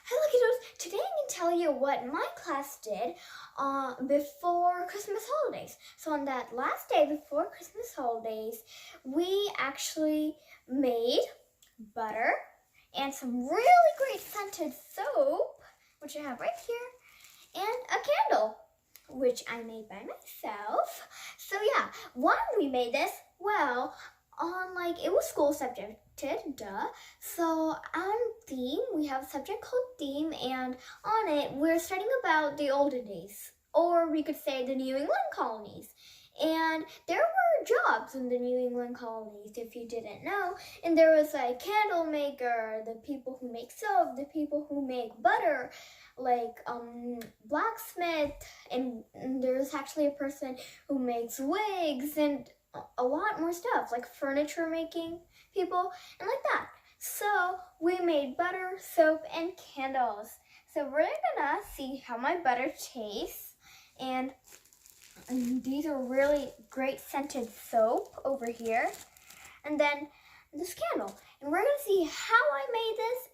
Hello kiddos, today I'm going to tell you what my class did before Christmas holidays. So on that last day before Christmas holidays, we actually made butter and some really great scented soap, which I have right here, and a candle, which I made by myself. So yeah, why we made this? Well, it was school subjected, duh. So on theme, we have a subject called theme, and on it, we're studying about the olden days, or we could say the New England colonies. And there were jobs in the New England colonies, if you didn't know. And there was like candle maker, the people who make soap, the people who make butter, blacksmith, and there's actually a person who makes wigs and a lot more stuff, like furniture making people and like that. So we made butter, soap, and candles. So we're gonna see how my butter tastes, and these are really great scented soap over here, and then this candle, and we're gonna see how I made this.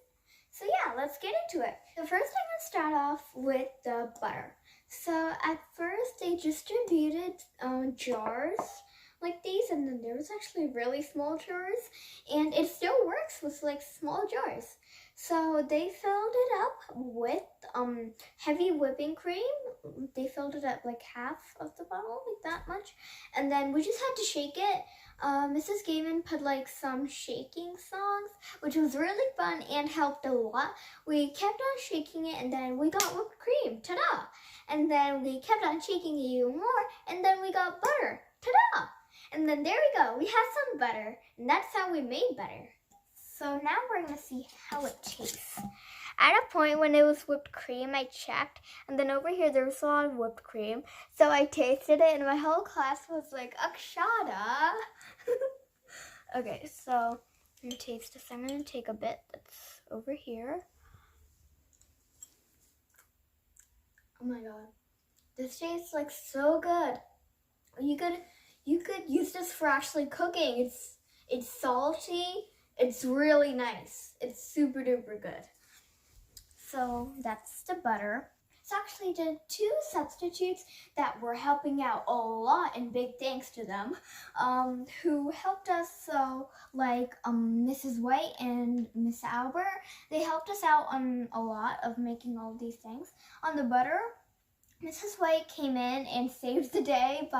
So yeah, let's get into it. So first I'm gonna start off with the butter. So at first they distributed jars like these, and then there was actually really small jars, and it still works with like small jars. So they filled it up with heavy whipping cream. They filled it up like half of the bottle, like that much, and then we just had to shake it. Mrs. Gavin put like some shaking songs, which was really fun and helped a lot. We kept on shaking it, and then we got whipped cream, ta-da! And then we kept on shaking it even more, and then we got butter, ta-da! And then there we go, we have some butter, and that's how we made butter. So now we're gonna see how it tastes. At a point when it was whipped cream, I checked, and then over here there was a lot of whipped cream. So I tasted it, and my whole class was like, Akshada. Okay, so I'm gonna taste this. I'm gonna take a bit that's over here. Oh my god, this tastes like so good. You could use this for actually cooking. It's salty. It's really nice. It's super duper good. So that's the butter. So actually did two substitutes that were helping out a lot, and big thanks to them, who helped us. So Mrs. White and Miss Albert, they helped us out on a lot of making all these things. On the butter, Mrs. White came in and saved the day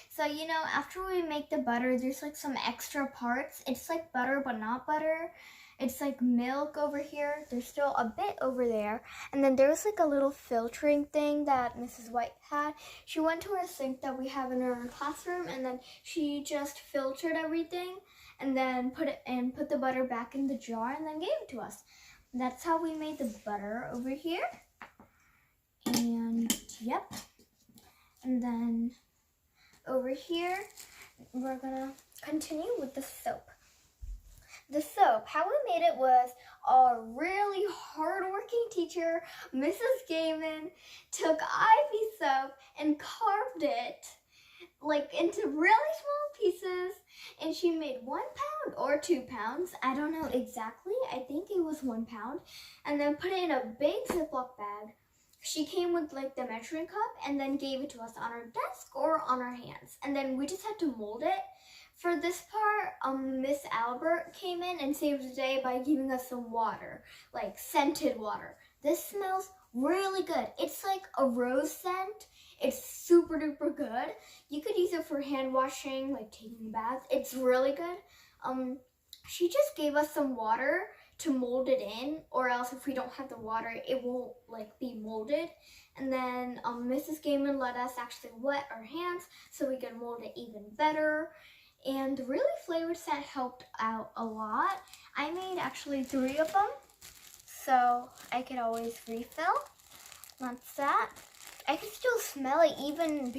so after we make the butter, there's like some extra parts. It's like butter, but not butter. It's like milk over here. There's still a bit over there. And then there was like a little filtering thing that Mrs. White had. She went to our sink that we have in our classroom, and then she just filtered everything and then put the butter back in the jar and then gave it to us. And that's how we made the butter over here. And yep, and then over here we're gonna continue with the soap. The soap, how we made it was a really hard-working teacher, Mrs. Gaiman, took Ivy soap and carved it into really small pieces, and she made 1 pound or 2 pounds, I don't know exactly, I think it was 1 pound, and then put it in a big Ziploc bag. She came with the measuring cup and then gave it to us on our desk or on our hands. And then we just had to mold it. For this part, Miss Albert came in and saved the day by giving us some water, like scented water. This smells really good. It's like a rose scent. It's super duper good. You could use it for hand washing, like taking a bath. It's really good. She just gave us some water to mold it in, or else if we don't have the water, it won't be molded. And then Mrs. Gaiman let us actually wet our hands so we could mold it even better. And really flavored scent helped out a lot. I made actually 3 of them, so I could always refill. That's that. I can still smell it even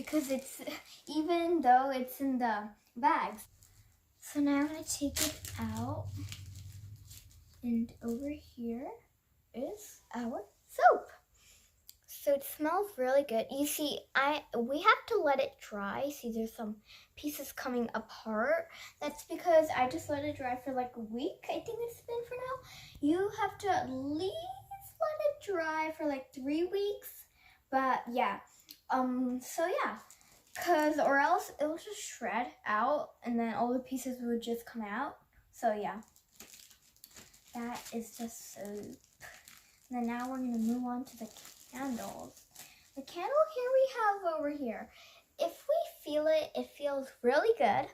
though it's in the bags. So now I'm gonna take it out. And over here is our soap. So it smells really good. You see, we have to let it dry. See, there's some pieces coming apart. That's because I just let it dry for like a week. I think it's been for now. You have to at least let it outside for like 3 weeks. But yeah, so yeah, or else it will just shred out and then all the pieces would just come out. So yeah, that is just so. And then now we're gonna move on to the candles. The candle here we have over here. If we feel it, it feels really good.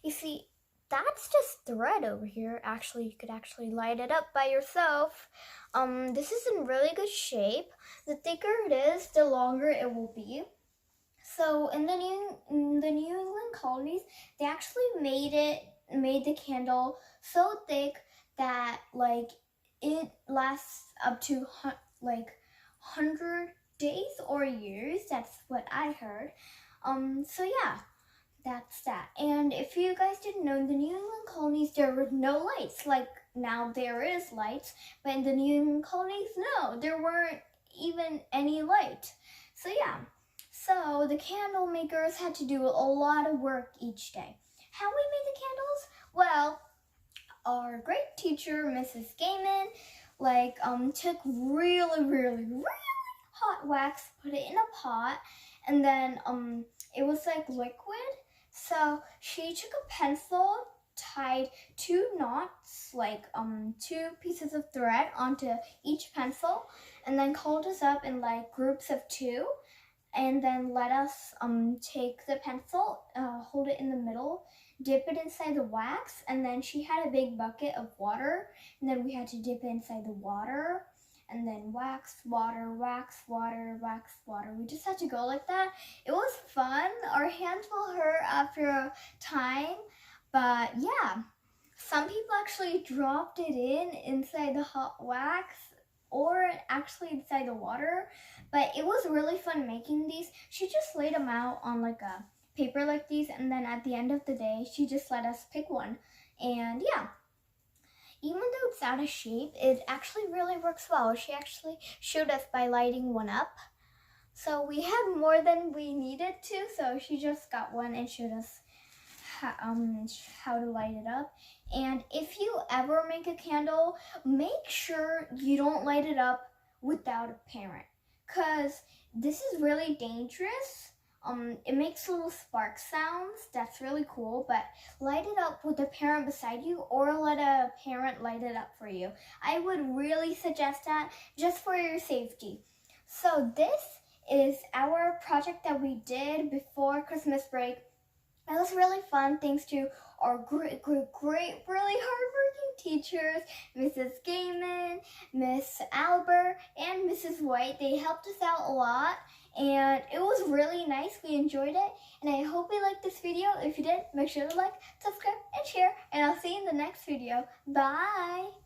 You see, that's just thread over here. Actually, you could actually light it up by yourself. This is in really good shape. The thicker it is, the longer it will be. So in the New England colonies, they actually made the candle so thick that like it lasts up to like 100 days or years. That's what I heard. So yeah, that's that. And if you guys didn't know, in the New England colonies there were no lights. Like now there is lights, but in the New England colonies, no, there weren't even any light. So yeah, so the candle makers had to do a lot of work each day. How we made the candles? Well, our great teacher, Mrs. Gaiman, took really hot wax, put it in a pot, and then it was like liquid. So she took a pencil, tied 2 knots, 2 pieces of thread onto each pencil, and then called us up in like groups of 2, and then let us take the pencil, hold it in the middle, dip it inside the wax, and then she had a big bucket of water, and then we had to dip it inside the water, and then wax, water, wax, water, wax, water. We just had to go like that. It was fun. Our hands will hurt after a time, but yeah. Some people actually dropped it inside the hot wax or actually inside the water, but it was really fun making these. She just laid them out on like a paper like these, and then at the end of the day, she just let us pick one. And yeah. Even though it's out of shape, it actually really works well. She actually showed us by lighting one up. So we had more than we needed to, so she just got one and showed us how to light it up. And if you ever make a candle, make sure you don't light it up without a parent, because this is really dangerous. It makes little spark sounds. That's really cool, but light it up with a parent beside you or let a parent light it up for you. I would really suggest that just for your safety. So this is our project that we did before Christmas break. It was really fun thanks to our great, really hardworking teachers, Mrs. Gaiman, Miss Albert, and Mrs. White. They helped us out a lot, and it was really nice. We enjoyed it, and I hope you liked this video. If you did, make sure to like, subscribe, and share, and I'll see you in the next video. Bye!